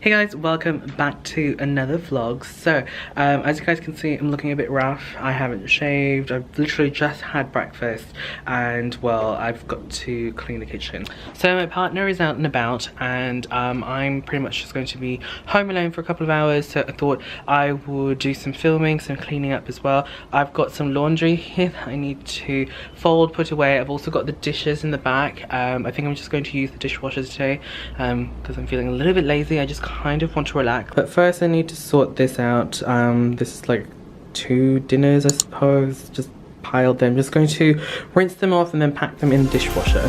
Hey guys, welcome back to another vlog. So as you guys can see, I'm looking a bit rough. I haven't shaved. I've literally just had breakfast and well, I've got to clean the kitchen. So my partner is out and about and I'm pretty much just going to be home alone for a couple of hours, so I thought I would do some filming, some cleaning up as well. I've got some laundry here that I need to fold, put away. I've also got the dishes in the back. I think I'm just going to use the dishwasher today because I'm feeling a little bit lazy. I just kind of want to relax, but first I need to sort this out. This is like 2 dinners, I suppose, just piled them. Just going to rinse them off and then pack them in the dishwasher.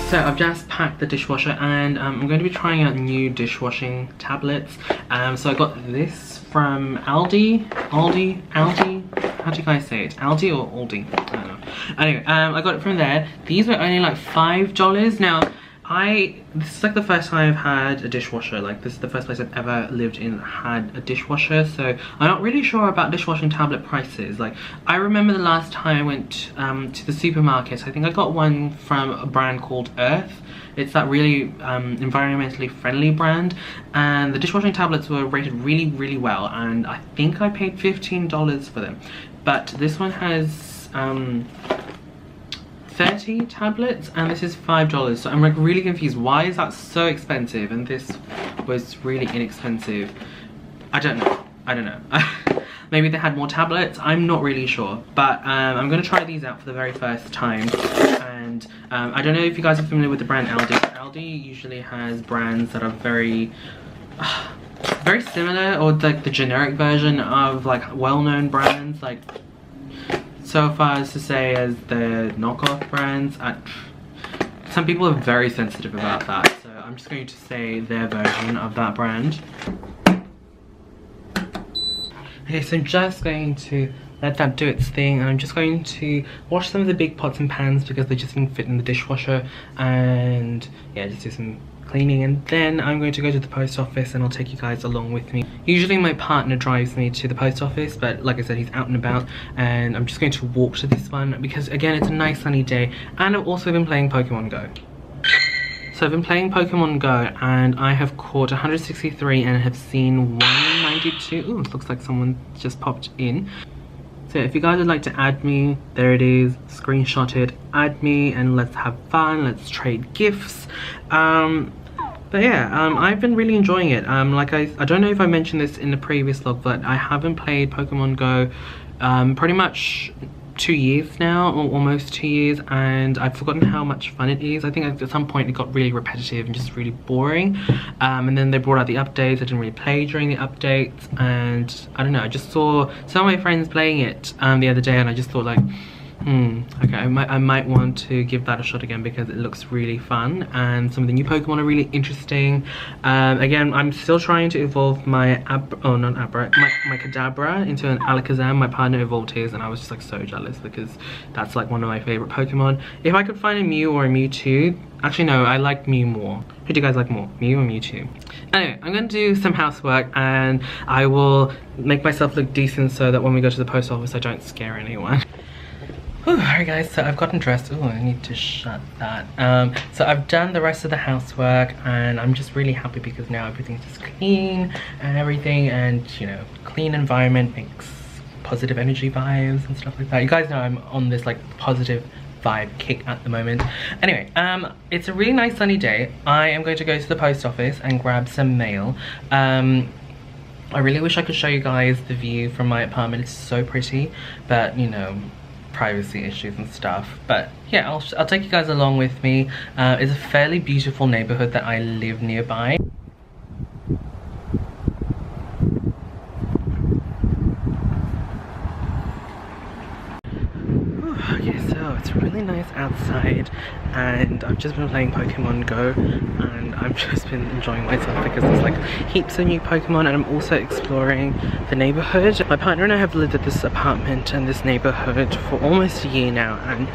So I've just packed the dishwasher and I'm going to be trying out new dishwashing tablets. So I got this from Aldi. How do you guys say it? Aldi or Aldi? I don't know. Anyway, I got it from there. These were only like $5. Now, this is like the first time I've had a dishwasher. Like, this is the first place I've ever lived in that had a dishwasher, so I'm not really sure about dishwashing tablet prices. Like, I remember the last time I went to the supermarket, I think I got one from a brand called Earth. It's that really environmentally friendly brand, and the dishwashing tablets were rated really well, and I think I paid $15 for them. But this one has 30 tablets and this is $5, so I'm like really confused. Why is that so expensive and this was really inexpensive? I don't know. Maybe they had more tablets, I'm not really sure, but I'm gonna try these out for the very first time. And I don't know if you guys are familiar with the brand Aldi. Aldi usually has brands that are very similar, or like the generic version of like well-known brands, like so far as to say as the knockoff brands. Some people are very sensitive about that, so I'm just going to say their version of that brand. Okay, so I'm just going to let that do its thing, and I'm just going to wash some of the big pots and pans because they just didn't fit in the dishwasher, and yeah, just do some cleaning, and then I'm going to go to the post office and I'll take you guys along with me. Usually my partner drives me to the post office, but like I said, he's out and about, and I'm just going to walk to this one because again, it's a nice sunny day, and I've also been playing Pokemon Go. So I've been playing Pokemon Go and I have caught 163 and have seen 192. Ooh, it looks like someone just popped in. So if you guys would like to add me, there it is, screenshot it, add me, and let's have fun, let's trade gifts. But yeah, I've been really enjoying it. Like I don't know if I mentioned this in the previous vlog, but I haven't played Pokemon Go pretty much 2 years now, or almost 2 years, and I've forgotten how much fun it is. I think at some point it got really repetitive and just really boring, and then they brought out the updates. I didn't really play during the updates, and I don't know, I just saw some of my friends playing it the other day, and I just thought like, okay, I might want to give that a shot again because it looks really fun, and some of the new Pokemon are really interesting. Again, I'm still trying to evolve my my Kadabra into an Alakazam. My partner evolved his and I was just like so jealous because that's like one of my favorite Pokemon. If I could find a Mew or a Mewtwo, actually no, I like Mew more. Who do you guys like more, Mew or Mewtwo? Anyway, I'm gonna do some housework and I will make myself look decent so that when we go to the post office I don't scare anyone. Alright guys, so I've gotten dressed. Oh, I need to shut that. So I've done the rest of the housework and I'm just really happy because now everything's just clean and everything, and you know, clean environment makes positive energy vibes and stuff like that. You guys know I'm on this like positive vibe kick at the moment. Anyway, it's a really nice sunny day. I am going to go to the post office and grab some mail. I really wish I could show you guys the view from my apartment. It's so pretty, but you know, privacy issues and stuff. But yeah, I'll take you guys along with me. It's a fairly beautiful neighborhood that I live nearby. Okay, so it's really nice outside and I've just been playing Pokemon Go and I've just been enjoying myself because there's like heaps of new Pokemon, and I'm also exploring the neighborhood. My partner and I have lived at this apartment and this neighborhood for almost a year now, and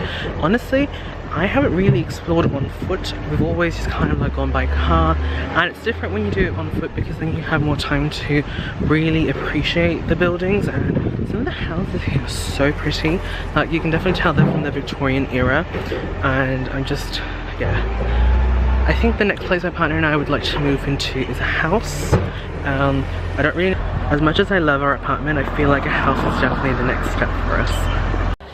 honestly I haven't really explored it on foot. We've always just kind of like gone by car, and it's different when you do it on foot because then you have more time to really appreciate the buildings. And some of the houses here are so pretty. Like you can definitely tell they're from the Victorian era, and I'm just, yeah. I think the next place my partner and I would like to move into is a house. I don't really, as much as I love our apartment, I feel like a house is definitely the next step for us.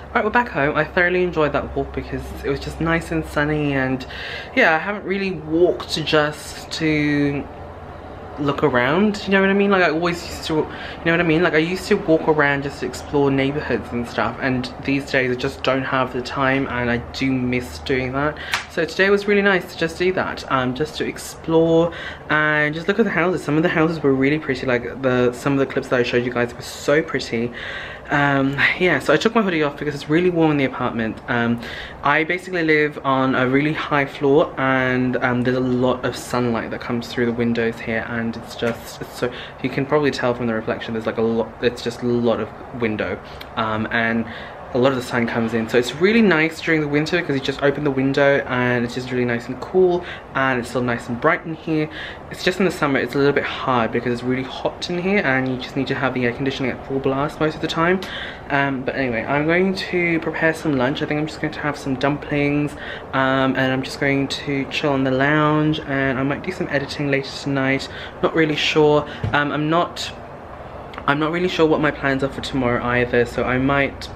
Alright, we're back home. I thoroughly enjoyed that walk because it was just nice and sunny, and yeah, I haven't really walked just to look around, you know what I mean? Like I always used to, you know what I mean? Like I used to walk around just to explore neighborhoods and stuff, and these days I just don't have the time, and I do miss doing that. So today was really nice to just do that, just to explore and just look at the houses. Some of the houses were really pretty, like some of the clips that I showed you guys were so pretty. Yeah, so I took my hoodie off because it's really warm in the apartment. I basically live on a really high floor, and there's a lot of sunlight that comes through the windows here, and it's so, you can probably tell from the reflection, there's like a lot, it's just a lot of window, and a lot of the sun comes in, so it's really nice during the winter because you just open the window and it's just really nice and cool, and it's still nice and bright in here. It's just in the summer it's a little bit hard because it's really hot in here, and you just need to have the air conditioning at full blast most of the time. But anyway, I'm going to prepare some lunch. I think I'm just going to have some dumplings, and I'm just going to chill on the lounge, and I might do some editing later tonight. Not really sure. I'm not really sure what my plans are for tomorrow either, so I might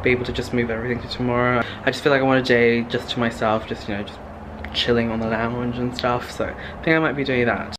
be able to just move everything to tomorrow. I just feel like I want a day just to myself, just, you know, just chilling on the lounge and stuff, so I think I might be doing that.